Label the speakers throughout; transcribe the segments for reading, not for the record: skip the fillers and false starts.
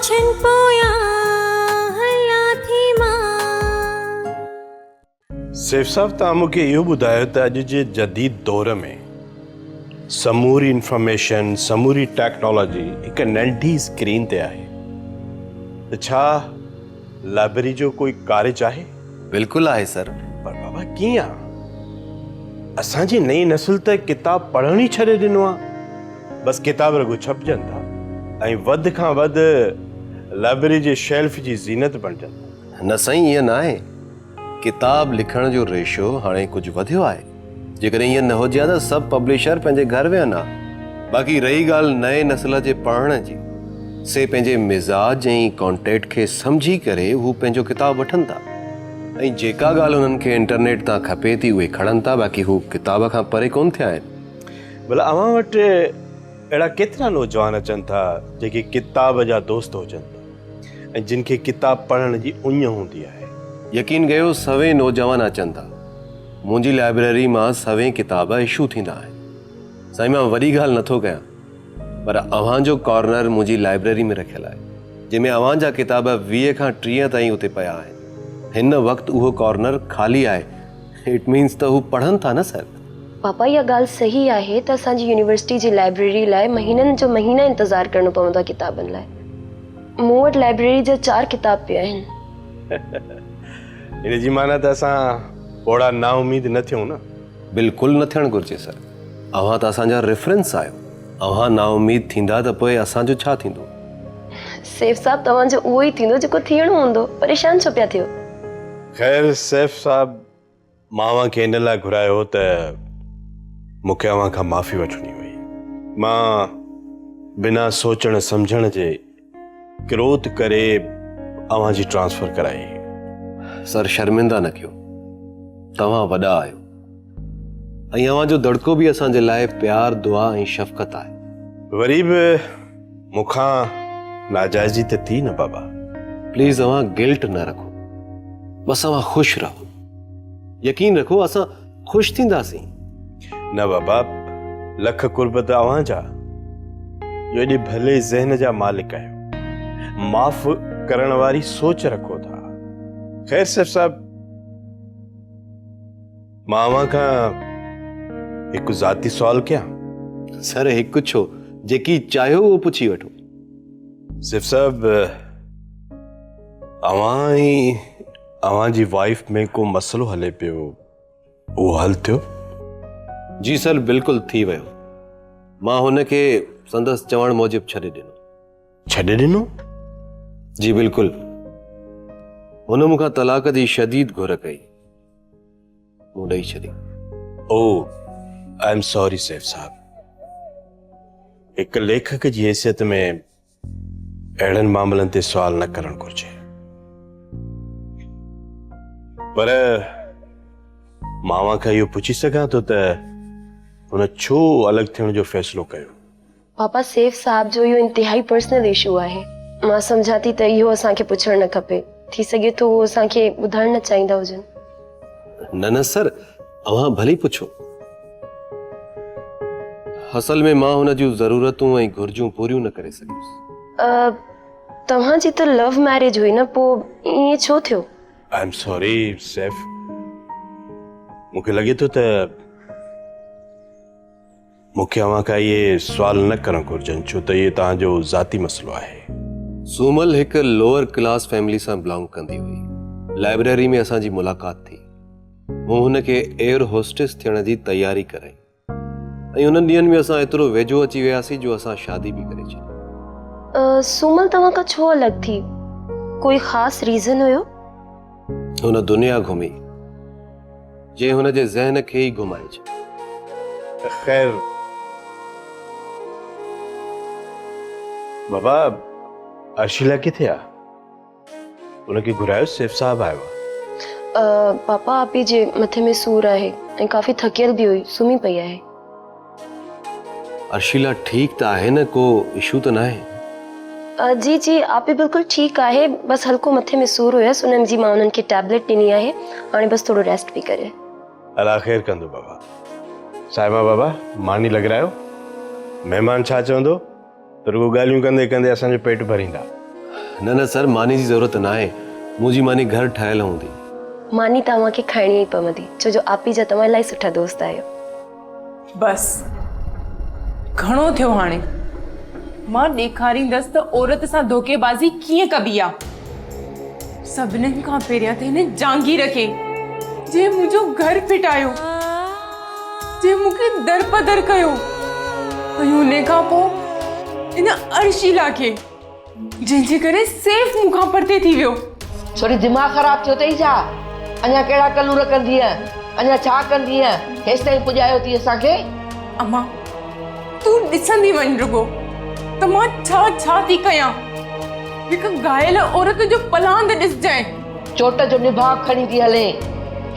Speaker 1: छन पोया हला थी मां।
Speaker 2: सेफ साहब तव्हां मूंखे इहो ॿुधायो त अॼु जे जदीद दौर में समूरी इंफॉर्मेशन समूरी टेक्नोलॉजी हिकु नंढी स्क्रीन ते आहे त छा लाइब्रेरी जो कोई कारज आहे?
Speaker 3: बिल्कुलु आहे सर।
Speaker 2: पर बाबा कीअं आहे? असांजी नई नस्ल त किताब पढ़ण ई छॾे ॾिनो आहे। बसि किताब रुॻो छपजनि था ऐं वधि खां वधि लाइब्रेरी जे शेल्फ जी ज़ीनत बणजनि।
Speaker 3: न साईं, ईअं न आहे। किताब लिखण जो रेशो हाणे कुझु वधियो आहे। जेकॾहिं ईअं न हुजे त सभु पब्लिशर पंहिंजे घर वियनि हा। बाक़ी रही ॻाल्हि नए नस्ल जे पढ़ण जी, से पंहिंजे मिज़ाज ऐं कॉन्टेक्ट खे सम्झी करे हू पंहिंजो किताब वठनि था ऐं जेका ॻाल्हि उन्हनि खे इंटरनेट तां खपे थी उहे खणनि था। बाक़ी हू किताब खां परे कोन थिया आहिनि।
Speaker 2: भला अव्हां वटि अहिड़ा केतिरा नौजवान अचनि था जेके किताब जा दोस्त हुजनि ऐं जिन खे किताब पढ़ण जी उञ हूंदी आहे?
Speaker 3: यकीन कयो, सवे नौजवान अचनि था। मुंहिंजी लाइब्रेरी मां सवे किताब इशू थींदा आहिनि। साईं, मां वॾी ॻाल्हि नथो कयां, पर अव्हांजो कॉर्नर मुंहिंजी लाइब्रेरी में रखियलु आहे जंहिंमें अव्हांजा किताब 20 खां 30 ताईं उते पिया आहिनि। हिन वक़्तु उहो कॉर्नर ख़ाली आहे। इट मीन्स त हू पढ़नि था न सर।
Speaker 4: पापा, इहा ॻाल्हि सही आहे त असांजी यूनिवर्सिटी जी लाइब्रेरी लाइ महीननि जो महीना इंतज़ारु करणो पवंदो आहे किताबनि लाइ। मूं वटि लाइब्रेरी जा 4 किताब पिया आहिनि।
Speaker 2: इन जी माना त असां ओड़ा ना उम्मीद न थियूं न?
Speaker 3: बिल्कुलु न थियणु घुरिजे सर। अव्हां त असांजा रेफरेंस आहियो। अव्हां ना उम्मीद थींदा त पोइ असांजो छा थींदो?
Speaker 4: सेफ साहब, तव्हांजो उहो ई थींदो जेको थियणो हूंदो। परेशान छो पिया थियो?
Speaker 2: ख़ैर सैफ साहब, मां अव्हां खे इन लाइ घुरायो त मूंखे अव्हां खां माफ़ी वठणी हुई। मां बिना सोचण सम्झण जे क्रोध करे अव्हां जी ट्रांसफर कराई।
Speaker 3: सर, शर्मिंदा न कयो। तव्हां वॾा आहियो ऐं अव्हांजो दड़को बि असांजे लाइ प्यार, दुआ ऐं शफ़क़त आहे।
Speaker 2: वरी बि मूंखां नाजाइज़ी त थी न बाबा।
Speaker 3: प्लीज़ अव्हां गिल्ट न रखो। बसि अव्हां ख़ुशि रहो। यकीन रखो, असां ख़ुशि थींदासीं।
Speaker 2: न बाबा, लख कुर्बत अव्हां जा। जो एॾे भले ज़हन जा मालिक आहियो, माफ़ करण वारी सोच रखो था। ख़ैर सैफ साहब, मां अव्हां खां हिकु ज़ाती सुवाल कयां?
Speaker 3: सर, हिकु छो, जेकी चाहियो उहो पुछी वठो।
Speaker 2: सैफ साहब, अव्हां ऐं अव्हां जी वाइफ में को मसलो हले पियो, उहो हल थियो?
Speaker 3: जी सर, बिल्कुलु थी वियो। मां हुनखे संदसि चवण मूजिबि छॾे ॾिनो।
Speaker 2: छॾे ॾिनो?
Speaker 3: जी बिल्कुलु। हुन मूंखां तलाक जी शदीद घुर कई, मूं ॾेई छॾी।
Speaker 2: ओह, आई एम सॉरी सैफ साहब। हिकु लेखक जी हैसियत में अहिड़नि मामलनि ते सुवाल न करणु घुरिजे। पर मां अव्हां खां इहो पुछी सघां थो त हुन छो अलॻि थियण जो फ़ैसिलो कयो?
Speaker 4: पापा, सेफ साहब जो इहो इंतिहाई पर्सनल इशू आहे। मां सम्झां थी त इहो असांखे पुछणु न खपे। थी सघे थो उहो असांखे ॿुधाइणु न चाहींदा हुजनि।
Speaker 3: न न सर, अव्हां भली पुछो। असल में मां हुन जूं ज़रूरतूं ऐं घुर्जूं पूरियूं न करे सघियुसि।
Speaker 4: तव्हांजी त लव मैरिज हुई न, पोइ ईअं छो थियो?
Speaker 2: I am sorry Saif. मूंखे लॻे थो त मूंखे अव्हां खां इहे सुवाल न करणु घुरिजनि, छो त इहे तव्हांजो ज़ाती मसइलो आहे।
Speaker 3: सूमल हिकु लोअर क्लास फैमिली सां बिलोंग कंदी हुई। लाइब्रेरी में असांजी मुलाक़ात थी। मूं हुनखे एयर होस्टेस थियण जी तयारी कराई ऐं उन्हनि ॾींहंनि में असां एतिरो वेझो अची वियासीं जो असां शादी बि करे छॾी।
Speaker 4: सूमल तव्हां खां छो अलॻि थी? कोई ख़ासि रीज़न हुयो?
Speaker 3: हुन दुनिया घुमी जे हुनजे ज़हन खे ई घुमाए छॾी।
Speaker 2: ख़ैर बाबा, अर्शिला किथे आहे? उनखे घुरायो? सेफ साहब आयो आहे?
Speaker 4: पापा, आपी जे मथे में सूर आहे ऐं काफ़ी थकियल बि हुई, सुम्ही पई आहे।
Speaker 3: अर्शिला ठीक त आहे न? को इशू त न आहे?
Speaker 4: जी जी, आपी बिल्कुलु ठीकु आहे। बसि हल्को मथे में सूर हुयसि। उन्हनि जी मां उन्हनि खे टैबलेट ॾिनी आहे। हाणे बसि थोरो रेस्ट बि करे।
Speaker 2: अला ख़ैर कंदो बाबा। साहिबा बाबा, मानी लॻरायो। महिमान छा चवंदो त रुॻो ॻाल्हियूं कंदे कंदे असांजो पेट भरींदा।
Speaker 3: न सर मानी जी ज़रूरत ना आहे मुंहिंजी मानी घर ठाहियल हूंदी
Speaker 4: मानी तव्हांखे खाइणी ई पवंदी छो जो आपी जा तव्हां इलाही सुठा दोस्त आहियो
Speaker 5: बस घणो थियो हाणे मां ॾेखारींदसि त औरत सां धोखेबाज़ी कीअं कबी आहे सभिनीनि खां पहिरियां त हिन जांगीर खे जे मुंहिंजो घर फिटायो जे मूंखे दरपदर कयो ऐं उन खां पोइ हिन अर्शिला खे जंहिंजे करे सेफ मूंखां परते थी वियो
Speaker 6: छोरी दिमाग़ ख़राब थियो अथई छा अञा कहिड़ा कलूर कंदीअ अञा छा कंदीअ हेसि ताईं पुॼायो थी असांखे
Speaker 5: अम्मा तूं ॾिसंदी वञ रुगो त मां छा छा थी कयां हिकु घायल औरत जो पलांद ॾिसजांइ
Speaker 6: चोट जो निभाग खणी थी हले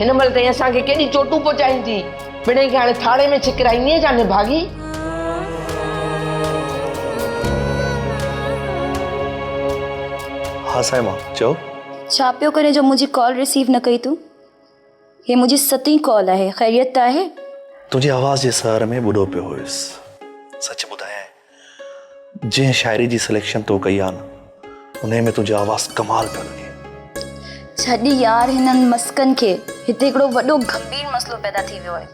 Speaker 6: हिन महिल ताईं असांखे केॾी चोटूं पहुचाईंदी पिणे खे हाणे थाड़े में छिकराईंदीअ छा निभागी
Speaker 7: हाँ साईं मां चओ
Speaker 8: छा पियो करे जो मुंहिंजी कॉल रिसीव न कई तूं हे मुंहिंजी 7वीं कॉल आहे ख़ैरियत त आहे
Speaker 7: तुंहिंजी आवाज़ जे सर में ॿुधो पियो हुयुसि सच ॿुधायां जंहिं शाइरी जी सिलेक्शन तो कई आहे न उन में तुंहिंजी आवाज़ कमाल पियो लॻे
Speaker 8: छॾी यार हिननि मस्कनि खे हिते हिकिड़ो वॾो गंभीर मसइलो पैदा थी वियो आहे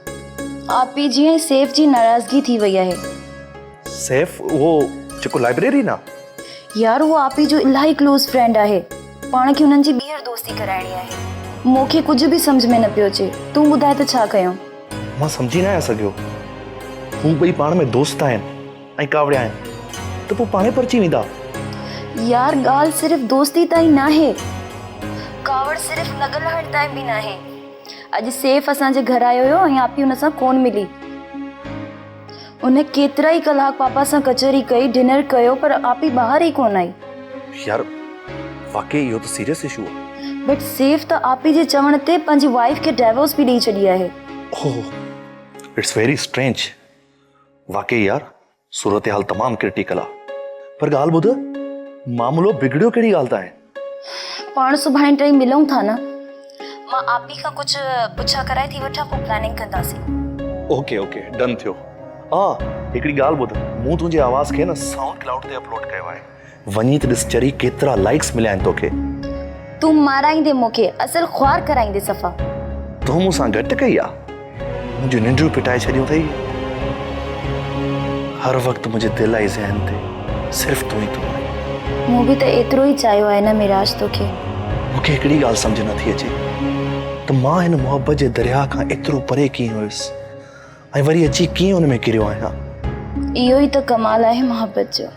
Speaker 8: आपी जी ऐं सैफ जी नाराज़गी थी वई आहे
Speaker 7: सैफ उहो जेको लाइब्रेरी ना
Speaker 8: यार उहो आपी जो इलाही क्लोज़ फ्रेंड आहे पाण खे हुननि जी ॿीहर दोस्ती कराइणी आहे मूंखे कुझु बि सम्झ में न पियो अचे तूं ॿुधाए त छा कयूं
Speaker 7: मां सम्झी न आहियां सघियो हू ॿई पाण में दोस्त आहिनि ऐं कावड़िया आहिनि त पोइ पाणे परिची वेंदा
Speaker 8: यार ॻाल्हि सिर्फ़ु दोस्ती ताईं न आहे कावड़ सिर्फ़ु लॻल हट ताईं बि न आहे अॼु सैफ असांजे घर आयो हुयो ऐं आपी हुन सां कोन मिली उन केतिरा ई कलाक पापा सां कचहरी कई डिनर कयो पर आपी ॿाहिरि ई कोन आई
Speaker 7: यार वाकई इहो त सीरियस इशू आहे
Speaker 8: बट सैफ त आपी जे चवण ते पंहिंजी वाइफ खे डाइवोर्स बि ॾेई छॾी आहे
Speaker 7: ओह इट्स वेरी स्ट्रेंज वाकई यार सूरत हाल तमामु क्रिटिकल आहे पर ॻाल्हि ॿुध मामलो बिगड़ियो कहिड़ी ॻाल्हि त आहे
Speaker 8: पाण सुभाणे टई मिलूं था न मां आपी खां कुझु पुछा कराए थी वठां पोइ प्लानिंग कंदासीं
Speaker 7: ओके ओके डन थियो हा हिकिड़ी ॻाल्हि ॿुध मूं तुंहिंजी आवाज़ खे न साउंड क्लाउड ते अपलोड कयो आहे वञी त ॾिस चरी केतिरा लाइक्स मिलिया आहिनि तोखे
Speaker 8: तूं माराईंदे मूंखे असल ख्वार कराईंदे सफ़ा
Speaker 7: तूं मूंसां घटि कई आहे मुंहिंजूं निंडियूं पिटाए छॾियूं अथई हर वक़्तु मुंहिंजे दिलि ऐं ज़हन ते सिर्फ़ु तूं ई तूं आहे
Speaker 8: मूं बि त एतिरो ई चाहियो आहे न मिराज तोखे
Speaker 7: मूंखे हिकिड़ी ॻाल्हि सम्झ नथी अचे त मां हिन मुहबत जे दरिया खां एतिरो परे कीअं हुयुसि ऐं वरी अची कीअं हुन में किरियो आहियां
Speaker 8: इहो ई त कमाल आहे मोहब्बत जो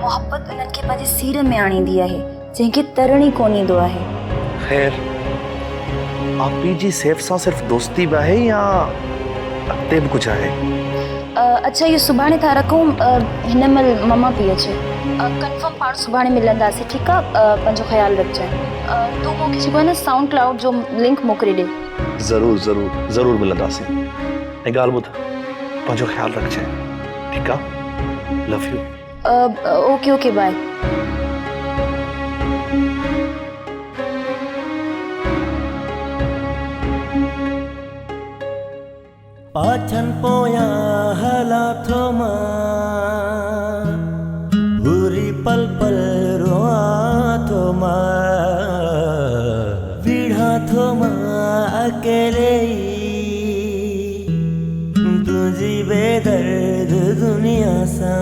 Speaker 8: मोहब्बत उन्हनि खे पंहिंजे सीर में आणींदी आहे जंहिंखे तरण ई कोन ईंदो आहे
Speaker 7: ख़ैर आपी जी सैफ सां सिर्फ़ु दोस्ती बि आहे या अॻिते बि कुझु आहे
Speaker 8: अच्छा इहो सुभाणे था रखूं हिन महिल ममा पई अचे कंफर्म पाण सुभाणे मिलंदासीं ठीकु आहे पंहिंजो ख़्यालु रखजांइ तूं मूंखे जेको आहे न साउंड क्लाउड जो लिंक मोकिले ॾे
Speaker 7: ज़रूरु ज़रूरु ज़रूरु मिलंदासीं ऐं ॻाल्हि ॿुध पंहिंजो ख़्यालु रखजांइ ठीकु आहे love you
Speaker 8: okay okay bye
Speaker 9: पाछन पोया हालाथों मां बुरी पल पल रोआ थो मां विढ़ा थो मां अकेले तुझी बेदर्द दुनिया सा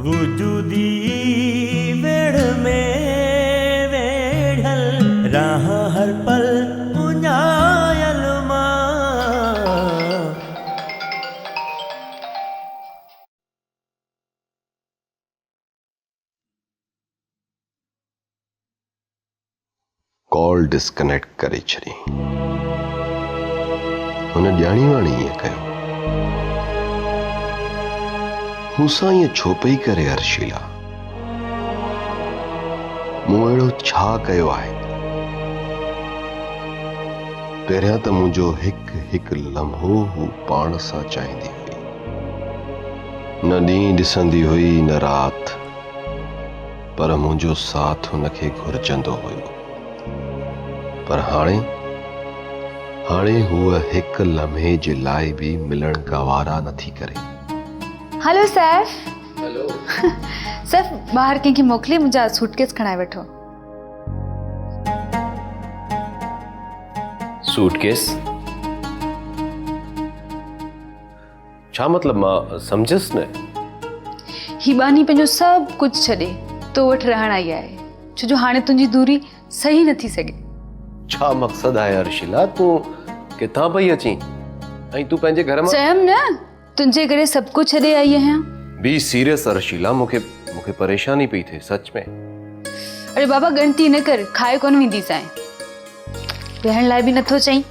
Speaker 9: वजूदी वेड़ में वेढ़ल राह हर पल मुंजायल
Speaker 3: कॉल डिस्कनेक्ट करे छॾी हुन ॼाणी वाणी ईअं कयो मूंसां ईअं छो पई करे अर्शिला मूं अहिड़ो छा कयो आहे पहिरियां त मुंहिंजो हिकु हिकु लम्हो हू पाण सां चाहींदी हुई न ॾींहुं ॾिसंदी हुई न राति पर मुंहिंजो साथ हुनखे घुरजंदो हुयो पर हाणे हूअ हिकु लम्हे जे लाइ बि मिलण गवारा नथी करे
Speaker 8: हेलो सैफ
Speaker 10: सिर्फ ॿाहिर कंहिंखे मोकिले मुंहिंजा सूटकेस खणाए वठो।
Speaker 3: सूटकेस छा मतलब? मां समझस न।
Speaker 10: ही बानी पंहिंजो सभु कुझु छॾे तो वटि रहण आई आहे, छो जो हाणे तुंहिंजी दूरी सही न थी सघे।
Speaker 3: छा मक़सद आहे अर्शिला? तूं किथां पई अची ऐं तूं पंहिंजे घर मां?
Speaker 10: चयमि न तुंहिंजे करे सभु कुझु छॾे आई आहियां।
Speaker 3: बी सीरियस अर्शिला, मूंखे परेशानी पई थिए सच में।
Speaker 10: अरे बाबा गणती न कर, खाए कोन वेंदी सां, वेहण लाइ बि नथो चई।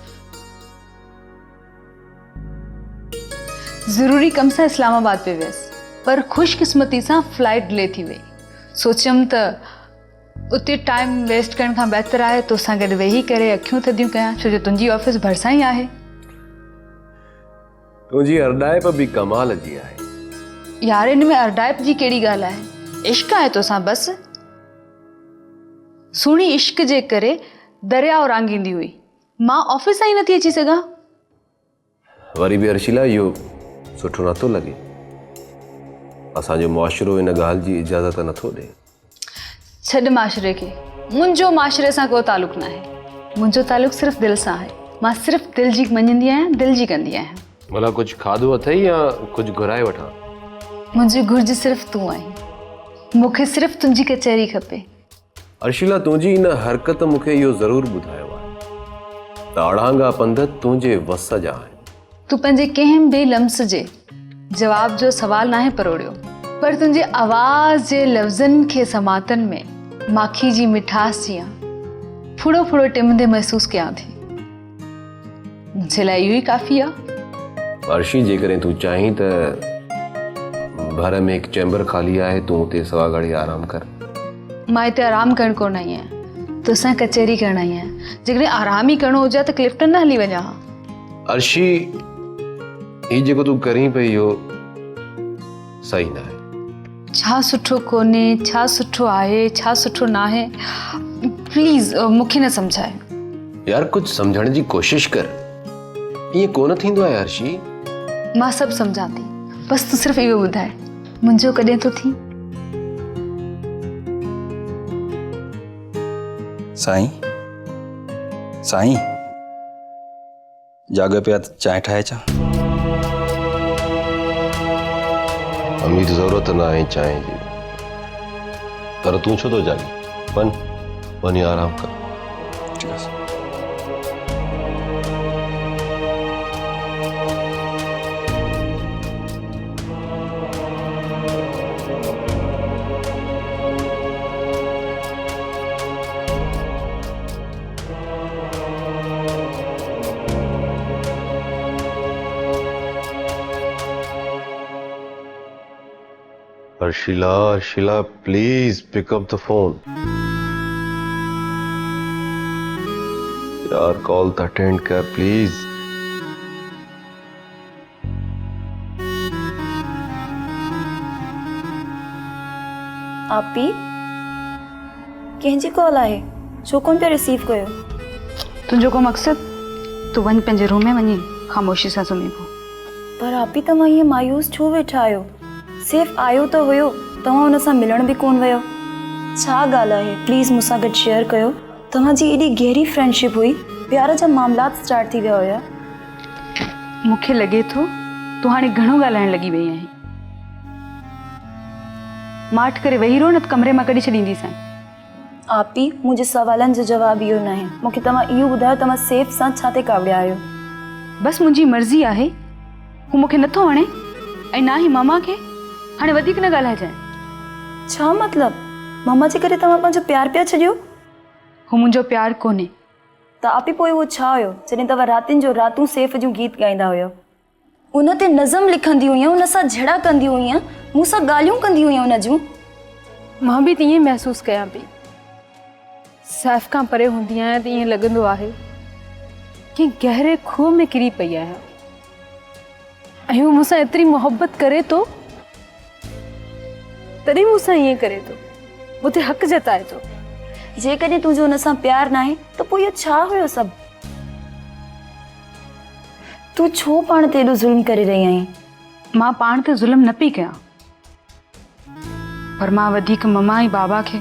Speaker 10: ज़रूरी कम सां इस्लामाबाद पे वियसि, पर ख़ुशकिस्मती सां फ्लाइट डिले थी वई। सोचियमि त उते टाइम वेस्ट करण खां बहितर आहे तोसां गॾु वेही करे अखियूं थधियूं कयां, छो जो तुंहिंजी ऑफिस भरिसां ई आहे।
Speaker 3: तुंहिंजी अरडाइप बि कमाल जी आहे
Speaker 10: यार, इन में अरडाइप जी कहिड़ी ॻाल्हि आहे? इश्क आहे तोसां बस। सुहिणी इश्क जे करे दरिया रांगींदी हुई, मां ऑफिस ताईं नथी अची सघां।
Speaker 3: वरी बि अर्शिला इहो सुठो नथो लॻे। असांजो मुआशिरो इन ॻाल्हि जी इजाज़त नथो ॾे।
Speaker 10: छॾ माशरे खे, मुंहिंजो माशरे सां को तालुक न आहे। मुंहिंजो तालुक सिर्फ़ु दिलि सां आहे। मां सिर्फ़ु दिलि जी मञंदी आहियां, दिलि जी कंदी आहियां।
Speaker 3: भला कुझु खाधो अथई या कुझु घुराए वठां?
Speaker 10: मुंहिंजी घुर्ज सिर्फ़ु तूं आहीं, मूंखे सिर्फ़ु तुंहिंजी कचहरी खपे।
Speaker 3: अर्शिला, तुंहिंजी इन हरकत मूंखे इहो ज़रूरु ॿुधायो आहे त अड़ांगा पंध तुंहिंजे वस जा आहिनि।
Speaker 10: तूं पंहिंजे कंहिं बि लम्स जे जवाब जो सवाल नाहे परोड़ियो, पर तुंहिंजे आवाज़ जे लफ़्ज़नि खे समातनि में माखी जी मिठास जियां फुड़ो फुड़ो टिमंदे महसूसु कयां थी। मुंहिंजे लाइ इहो ई काफ़ी आहे।
Speaker 3: अर्शी, जेकॾहिं तूं चाहीं त घर में हिकु चैम्बर ख़ाली आहे, तूं उते सवा घड़ी आराम कर।
Speaker 10: मां हिते आराम करणु कोन आई आहियां, तोसां कचहरी करणु आई आहियां। जेकॾहिं आराम ई करिणो हुजे त क्लिफ्टन न हली वञा हा।
Speaker 3: अर्शी, ही जेको तूं करीं पई इहो सही न आहे।
Speaker 10: छा सुठो कोन्हे, छा सुठो आहे, छा सुठो न आहे, प्लीज़ मूंखे न सम्झाए।
Speaker 3: यार, कुझु सम्झण जी कोशिश कर। ईअं कोन थींदो आहे अर्शी।
Speaker 10: मां सभु सम्झां थी, बस तूं सिर्फ़ु इहो ॿुधाए मुंहिंजो कॾहिं थो थी?
Speaker 11: साईं, साईं जाॻो पिया त चांहि ठाहे अचां?
Speaker 3: अमीर ज़रूरत न आहे चांहि जी, पर तूं छो थो जाॻी? वञी आराम कर।
Speaker 11: ठीकु आहे।
Speaker 3: Arshila, please pick up the phone. यार, कॉल तो अटेंड कर प्लीज।
Speaker 8: आपी कंहिंजी कॉल आहे, छो कोन पिया रिसीव कयो?
Speaker 10: तुंहिंजो को मक़सदु? तूं वञ पंहिंजे रूम में वञी ख़ामोशी सां सुम्ही पओ।
Speaker 8: पर आपी, तव्हां हीअं मायूस छो वेठा आहियो? सिर्फ़ु आयो त हुयो, तव्हां हुन सां मिलण बि कोन वियो। छा ॻाल्हि आहे? प्लीज़ मूंसां गॾु शेयर कयो। तव्हांजी एॾी गहरी फ्रेंडशिप हुई, प्यार जा मामलात स्टार्ट थी विया हुया।
Speaker 10: मूंखे लॻे थो तूं हाणे घणो ॻाल्हाइण लॻी वई आहीं। माठ करे वेही रहो, न त कमरे मां कढी छॾींदीसां।
Speaker 8: आपी, मुंहिंजे सवालनि जो जवाबु इहो न आहे। मूंखे तव्हां इहो ॿुधायो, तव्हां सेफ सां छा ते कावड़िया आहियो?
Speaker 10: बसि मुंहिंजी मर्ज़ी आहे, हू मूंखे नथो वणे ऐं ना ई मामा खे। हाणे वधीक न ॻाल्हाइजांइ।
Speaker 8: छा मतिलब? मामा जे करे तव्हां पंहिंजो प्यार पिया छॾियो?
Speaker 10: हू मुंहिंजो प्यार कोन्हे।
Speaker 8: त आपी, पोइ उहो छा हुयो जॾहिं तव्हां रातिनि जो रातूं सैफ़ जूं गीत ॻाईंदा हुयो? उन ते नज़म लिखंदी हुईं, उन सां झड़ा कंदी हुईं, मूंसां ॻाल्हियूं कंदी हुईं उन जूं।
Speaker 10: मां बि तीअं महसूसु कयां पई। सैफ़ खां परे हूंदी आहियां त ईअं लॻंदो आहे कि गहरे खूह में किरी पई आहियां ऐं हू मूंसां एतिरी मोहबत करे थो, तॾहिं मूंसां ईअं करे थो, मूंते हक़ जताए थो।
Speaker 8: जेकॾहिं तुंहिंजो हुन सां प्यार न आहे त पोइ इहो छा हुयो सभु? तूं छो पाण ते एॾो ज़ुल्म करे रही आहीं?
Speaker 10: मां पाण ते ज़ुल्म न पई कयां, पर मां वधीक ममा ऐं बाबा खे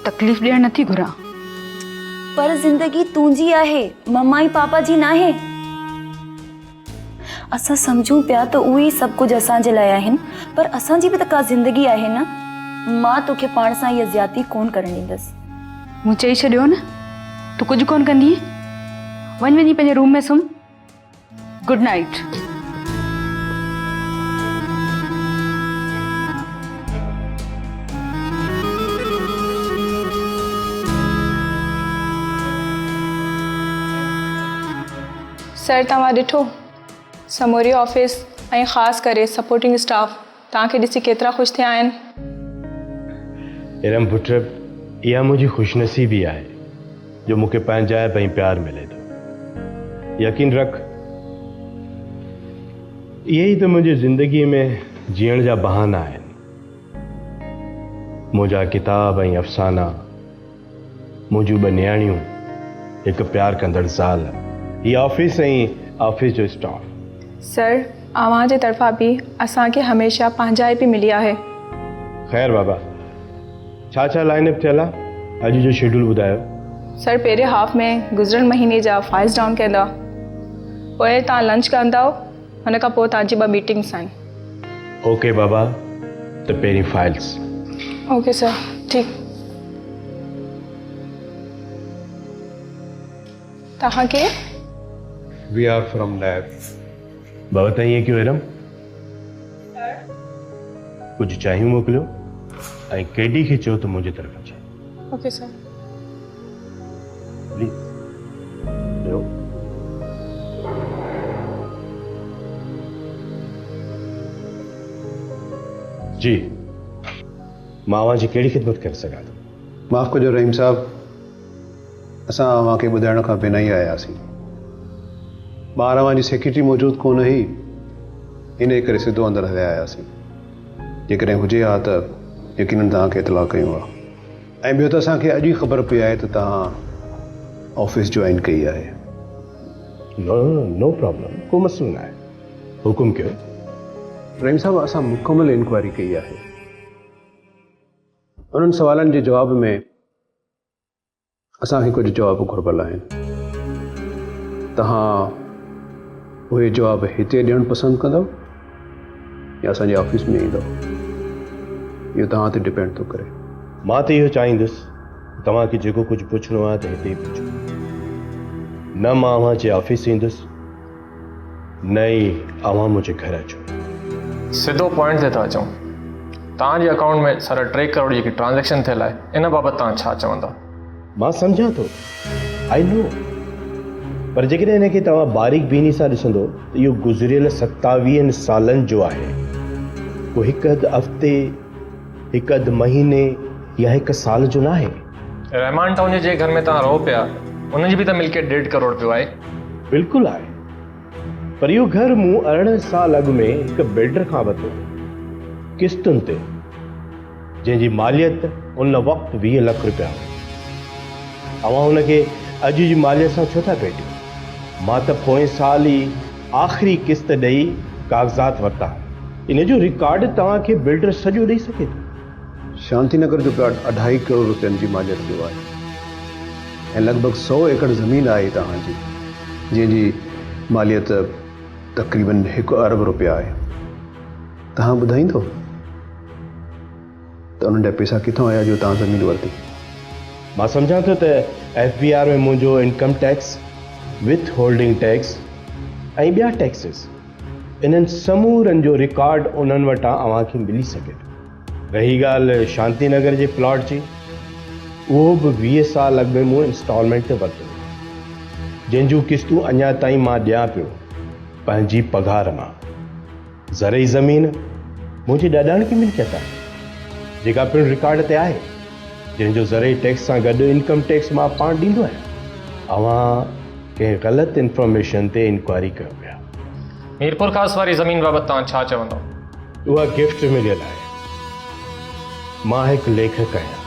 Speaker 10: तकलीफ़ ॾियणु नथी घुरां।
Speaker 8: पर जिंदगी तुंहिंजी आहे, मम्मा ऐं पापा जी नाहे। असां सम्झूं पिया त उहे ई सभु कुझु असांजे लाइ आहिनि, पर असांजी बि त का ज़िंदगी आहे न। मां तोखे पाण सां इहा ज़्यादती कोन करणु ॾींदसि।
Speaker 10: मूं चई छॾियो न, तूं कुझु कोन कंदी। वञ वञी पंहिंजे रूम में सुम्ह। Good night.
Speaker 5: सर तव्हां ॾिठो समूरी ऑफिस ऐं ख़ासि करे सपोर्टिंग स्टाफ तव्हांखे ॾिसी केतिरा ख़ुशि थिया आहिनि।
Speaker 2: इरम पुट, इहा मुंहिंजी ख़ुशनसीबी आहे जो मूंखे पंहिंजाइप ऐं प्यारु मिले थो। यकीन रख, इहे ई त मुंहिंजी ज़िंदगीअ में जीअण जा बहाना आहिनि। मुंहिंजा किताब ऐं अफ़साना, मुंहिंजूं ॿ नियाणियूं, हिकु प्यारु कंदड़ ज़ाल, हीअ ऑफिस ऐं ऑफिस जो स्टाफ।
Speaker 5: सर अव्हां जे तरफ़ां बि असांखे हमेशह पंहिंजाइप मिली आहे।
Speaker 2: ख़ैर बाबा, छा छा लाइनअप थियल आहे? अॼु जो शेड्यूल ॿुधायो।
Speaker 5: सर पहिरें हाफ में गुज़िरियल महीने जा फाइल्स डाउन कंदा, पोइ तव्हां लंच कंदव, हुन खां पोइ तव्हांजी 2 मीटिंग्स आहिनि।
Speaker 2: ओके बाबा, त पहिरीं फाइल्स।
Speaker 5: ओके सर, ठीकु। तव्हां केरु?
Speaker 2: We are from lab. बाबा तव्हां ईअं कयो इरम, कुझु चाहियूं मोकिलियो ऐं केडी खे चयो त मुंहिंजी तरफ़ अचे।
Speaker 5: Okay sir.
Speaker 2: प्लीज ॾियो। जी, मां अव्हांजी कहिड़ी ख़िदमत करे सघां थो?
Speaker 12: माफ़ कजो रहीम साहब, असां अव्हांखे ॿुधाइण खां बिना ई आयासीं। ॿार अव्हांजी सेक्रेटरी मौजूदु कोन हुई, इन करे सिधो अंदरि हलिया आयासीं। जेकॾहिं हुजे हा त यकीननि तव्हांखे इतला कयूं हा। ऐं ॿियो त असांखे अॼु ई ख़बर पई आहे त तव्हां ऑफिस जॉइन कई आहे।
Speaker 2: नो प्रॉब्लम, को मसइलो न आहे। हुकुम कयो।
Speaker 12: रहीम साहब, असां मुकमल इंक्वायरी कई आहे। उन्हनि सवालनि जे जवाब में असांखे कुझु जवाब घुर्बल आहिनि। तव्हां उहे जवाब हिते ॾियणु पसंदि कंदव या असांजे ऑफिस में ईंदव? इहो तव्हां ते डिपेंड थो करे।
Speaker 2: मां त इहो चाहींदुसि तव्हांखे जेको कुझु पुछिणो आहे त हिते ई पुछो। न मां अव्हां जे ऑफिस ईंदुसि, न ई अव्हां मुंहिंजे घर अचो।
Speaker 13: सिधो पॉइंट ते था अचूं। तव्हांजे अकाउंट में 3.5 करोड़ जेकी ट्रांज़ेक्शन थियल आहे, इन बाबति तव्हां छा चवंदा?
Speaker 2: मां सम्झां थो, आई नो, पर जेकॾहिं हिनखे तव्हां बारीक बीनी सां ॾिसंदो त इहो गुज़िरियल 27 सालनि जो आहे। को हिकु अधु हफ़्ते, हिकु अधु महीने या हिकु साल जो न आहे।
Speaker 13: रहमान टाउन जे घर में तव्हां रहो पिया, उनजी बि त मिल्कियत 1.5 करोड़ पियो आहे।
Speaker 2: बिल्कुलु आहे, पर इहो घर मूं 18 साल अॻु में हिकु बिल्डर खां वरितो, किस्तुनि ते, जंहिंजी मालियत उन वक़्तु 20 लख रुपया हुई। अव्हां हुनखे अॼु जी मालियत सां छो था भेटियो? मां त पोएं साल ई आख़िरी किस्त ॾेई कागज़ात वरिता। इन जो रिकॉर्ड तव्हांखे बिल्डर सॼो ॾेई सघे थो।
Speaker 12: शांतिनगर जो प्लाट 2.5 करोड़ रुपयनि जी मालियत जो आहे ऐं लॻभॻि 100 एकड़ ज़मीन आहे तव्हांजी, जंहिंजी मालियत तक़रीबन 1 अरब रुपया आहे। तव्हां ॿुधाईंदो त उन्हनि जा पैसा किथां आया जो तव्हां ज़मीन वरिती?
Speaker 2: मां सम्झां थो त FBR में मुंहिंजो income tax, with holding tax ऐं ॿिया टैक्सिस, इन्हनि समूरनि जो रिकॉर्ड उन्हनि वटां अव्हांखे मिली सघे थो। रही ॻाल्हि शांति नगर जे प्लॉट जी, उहो बि 20 साल अॻु में मूं इंस्टॉलमेंट ते वरितो, जंहिंजूं किस्तूं अञा ताईं मां ॾियां पियो पंहिंजी पघार मां। ज़रई ज़मीन मुंहिंजी ॾाॾाण की मिल्कियत आहे, जेका पिणु रिकॉर्ड ते आहे, जंहिंजो ज़रई टैक्स सां गॾु इनकम टैक्स मां पाण ॾींदो आहियां। अव्हां कंहिं ग़लति इंफॉर्मेशन ते इंक्वायरी कयो पिया।
Speaker 13: मीरपुर ख़ासि वारी ज़मीन बाबति तव्हां छा चवंदो?
Speaker 2: उहा गिफ्ट मिलियल आहे। मां हिकु लेखक आहियां।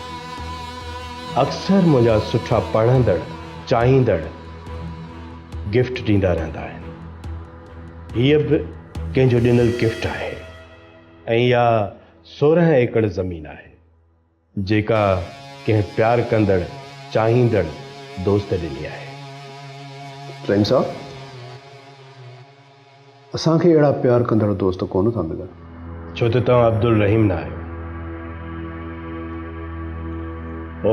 Speaker 2: अक्सर मुंहिंजा सुठा पढ़ंदड़, चाहींदड़ गिफ्ट ॾींदा रहंदा आहिनि। हीअ बि कंहिंजो ॾिनल गिफ्ट आहे ऐं इहा 16 एकड़ ज़मीन आहे जेका कंहिं प्यार कंदड़ चाहींदड़ दोस्त ॾिनी आहे।
Speaker 12: रहीम साहब, असांखे अहिड़ा प्यार कंदड़ दोस्त कोन था मिलनि।
Speaker 2: छो त तव्हां अब्दुल रहीम न आहियो।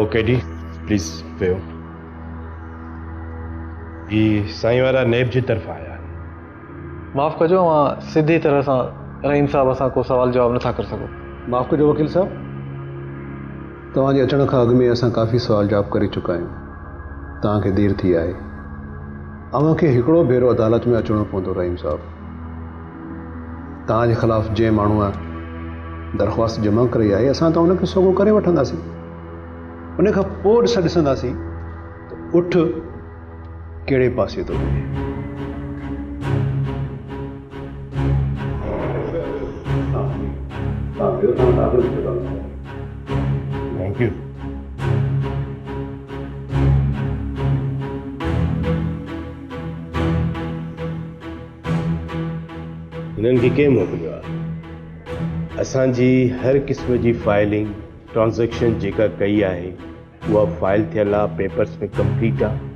Speaker 2: ओके डी, प्लीज़ वेहो। ही साईं वारा नेब जी तरफ़ आया।
Speaker 7: माफ़ कजो, मां सीधी तरह सां रहीम साहब असां को सवाल जवाब नथा करे सघूं।
Speaker 12: माफ़ कजो वकील साहब, तव्हांजे अचण खां अॻु में असां काफ़ी सवाल जवाब करे चुका आहियूं। तव्हांखे देरि थी आहे। अव्हांखे हिकिड़ो भेरो अदालत में अचणो पवंदो रहीम साहब। तव्हांजे ख़िलाफ़ जंहिं माण्हूअ दरख़्वास्त जमा कई आहे असां त उनखे सोगो करे वठंदासीं। उन खां पोइ ॾिसंदासीं त उठ कहिड़े पासे थो वञे।
Speaker 2: Thank U. हिननि खे कंहिं मोकिलियो आहे? असांजी हर क़िस्म जी फाइलिंग ट्रांज़ैक्शन जेका कई आहे उहा फाइल थियल आहे, पेपर्स में कंप्लीट आहे।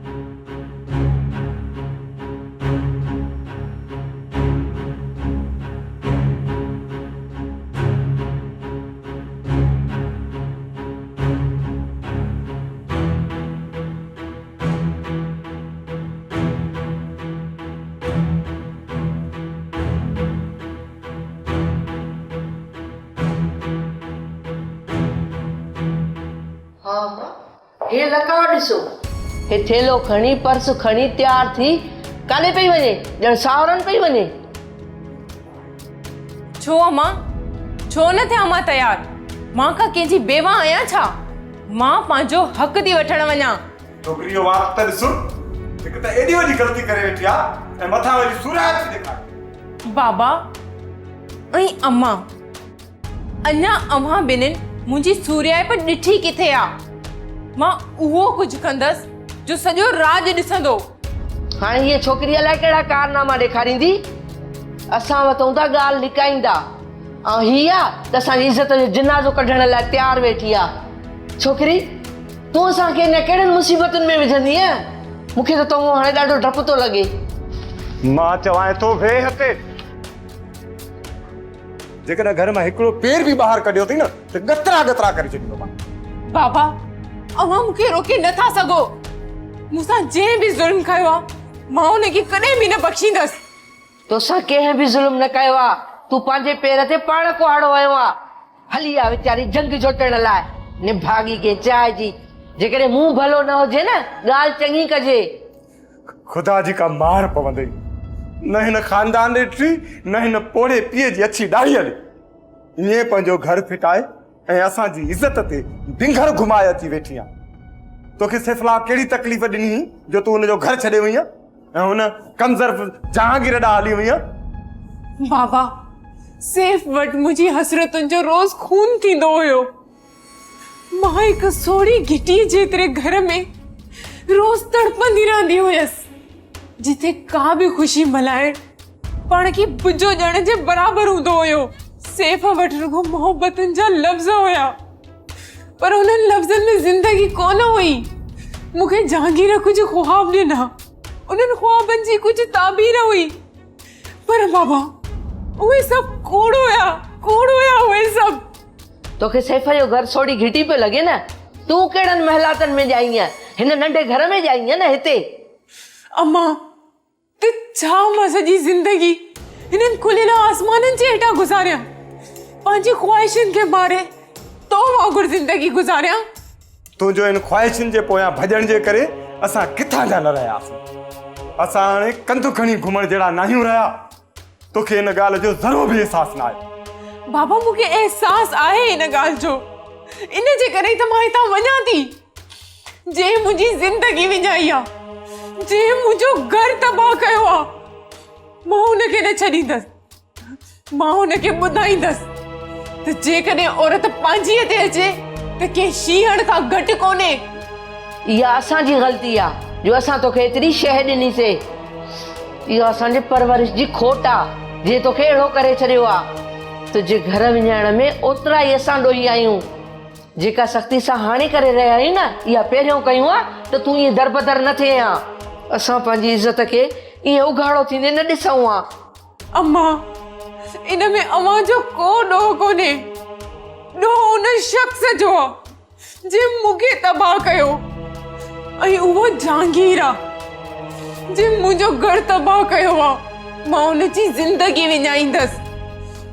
Speaker 6: हे लकाव ॾिसो, हे थेलो खणी पर्स खणी तैयार थी काॾे पई वञे? ॼण सावरनि पई वञे।
Speaker 5: छो अम्मा, छो न थियां मां तयार? मां का कंहिंजी बेवा आहियां छा? मां पंहिंजो हक़ थी वठण वञा।
Speaker 14: छोकिरी जो वार त ॾिसो, हिकु त एॾी वॾी ग़लती करे वेठी आहे ऐं मथां वरी सूरात थी ॾेखारे।
Speaker 5: बाबा ऐं अम्मा, अञा अव्हां ॿिन्हिनि मुंहिंजी सूर्याइप ॾिठी किथे आहे? मां उहो कुझु कंदसि जो सॼो राज ॾिसंदो।
Speaker 6: हाणे हीअ छोकिरीअ लाइ कहिड़ा कारनामा ॾेखारींदी? असां वटूं था ॻाल्हि लिकाईंदा ऐं हीअ त असांजी इज़त जो जिनाज़ो कढण लाइ तयारु वेठी आहे। छोकिरी, तूं असांखे हिन कहिड़ियुनि मुसीबतुनि में विझंदी आहे? मूंखे त तव्हां हाणे ॾाढो डपु थो लॻे।
Speaker 14: मां चवां थो वेह हते, जेकॾहिं घर मां हिकिड़ो पेर बि ॿाहिरि कढियो अथई न त गतरा गतरा करे छॾींदो।
Speaker 5: बाबा, अव्हां मूंखे रोके नथा सघो। मूंसां जंहिं बि ज़ुल्म कयो आहे मां उनखे कॾहिं बि न बख़्शींदसि।
Speaker 6: तोसां कंहिं बि ज़ुल्म न कयो आहे। तूं पंहिंजे पेर ते पाण कुहाड़ो आयो आहे। हली आहे वीचारी जंग जोटण लाइ, निभागी के चांहि जी। जेकॾहिं मुंहुं भलो न हुजे न ॻाल्हि चङी कजे।
Speaker 14: ख़ुदा जी का मार पवंदई। न हिन ख़ानदान ॾिठी, न हिन पोड़े पीउ जी अछी ॾाढ़ीअ ॾे। ईअं पंहिंजो घर फिटाए ऐं असांजी इज़त ते भिंगर घुमाए अची वेठी आहे। तोखे सिफला कहिड़ी तकलीफ़ ॾिनी जो तूं हुनजो घर छॾे वई ऐं हुन कमज़र जहांगीर ॾांहुं हली वई?
Speaker 5: बाबा, सैफ वटि मुंहिंजी हसरतुनि जो रोज़ खून थींदो हुयो। मां हिकु सोड़ी घिटी जेतिरे घर में रोज़ तड़पंदी रहंदी हुयसि, जिथे का बि ख़ुशी मल्हाइण पाण खे बुझो ॼण जे बराबरि हूंदो हुयो। सैफ वटि रुगो मोहबतुनि जा लफ़्ज़ हुया, पर उन्हनि लफ़्ज़नि में ज़िंदगी कोन हुई। मूंखे जहांगीर कुझु ख्वाब ॾिना, उन्हनि ख्वाबनि जी कुझु ताबीर हुई, पर बाबा उहे सभु कूड़ हुया उहे सभु।
Speaker 6: तोखे सैफ जो घर सोड़ी घिटी पियो लॻे न? तूं कहिड़नि महलातनि में ॼाई आहीं? हिन नंढे घर में ॼाई आहीं न हिते।
Speaker 5: अम्मा, त छा मां सॼी ज़िंदगी हिननि खुलियल आसमाननि जे हेठां गुज़ारियां? पंहिंजी ख़्वाहिशुनि खे मारे तो वांगुरु ज़िंदगी गुज़ारियां?
Speaker 14: तुंहिंजो इन ख़्वाहिशुनि जे पोयां भॼण जे करे असां किथां जा न रहियासीं। असां हाणे कंधु खणी घुमण जहिड़ा न आहियूं रहिया। तोखे इन ॻाल्हि जो ज़रो बि अहसासु न आहे।
Speaker 5: बाबा, मूंखे अहसासु आहे इन ॻाल्हि जो। इन जे करे त मां हितां वञां थी। जंहिं मुंहिंजी ज़िंदगी विञाई आहे, जंहिं मुंहिंजो घर तबाह कयो आहे, मां हुनखे न छॾींदसि। मां हुनखे ॿुधाईंदसि त जेकॾहिं औरत पंहिंजीअ ते अचे त कंहिं शीहण खां घटि कोन्हे।
Speaker 6: इहा असांजी ग़लती आहे जो असां तोखे एतिरी शइ ॾिनीसीं। इहा असांजे परवरिश जी खोट आहे जे तोखे अहिड़ो करे छॾियो आहे। तुंहिंजे घर विञाइण में ओतिरा ई असां ॾोही आहियूं। जेका सख़्ती सां हाणे करे रहिया आहियूं न, इहा पहिरियों कयूं आहे त तूं ईअं दरबदर न थिए हा। असां पंहिंजी इज़त खे ईअं उघाड़ो थींदे न ॾिसूं हा।
Speaker 5: अम्मा, इन में अम्मा जो को ॾोह कोन्हे। ॾोह उन शख़्स जो आहे जे मूंखे तबाह कयो, ऐं उहो जहांगीर आहे जे मुंहिंजो घर तबाह कयो आहे। मां हुनजी ज़िंदगी विञाईंदसि,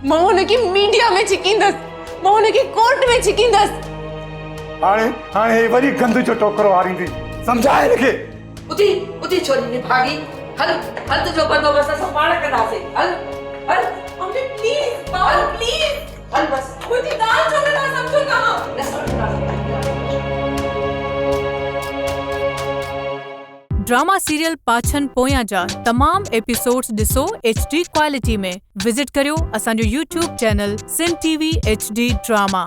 Speaker 5: मां हुनखे मीडिया में छिकींदसि, मां हुनखे कोर्ट में छिकींदसि।
Speaker 14: हाणे हाणे वरी गंद जो टोकरो वारींदी, सम्झाए हिनखे।
Speaker 6: उथी उथी छोरी ने भागी। हल हल तुंहिंजो बंदोबस्तु असां पाण कंदासीं। हल हल
Speaker 5: मम्मी प्लीज, बाबा प्लीज,
Speaker 6: हल बस
Speaker 5: मुझे दाल छो ना समझो कहां।
Speaker 15: ड्रामा सीरियल पाछन पोयां जा तमाम एपिसोड्स ॾिसो HD क्वालिटी में। विजिट करियो असांजो YouTube चैनल सिन TV HD ड्रामा।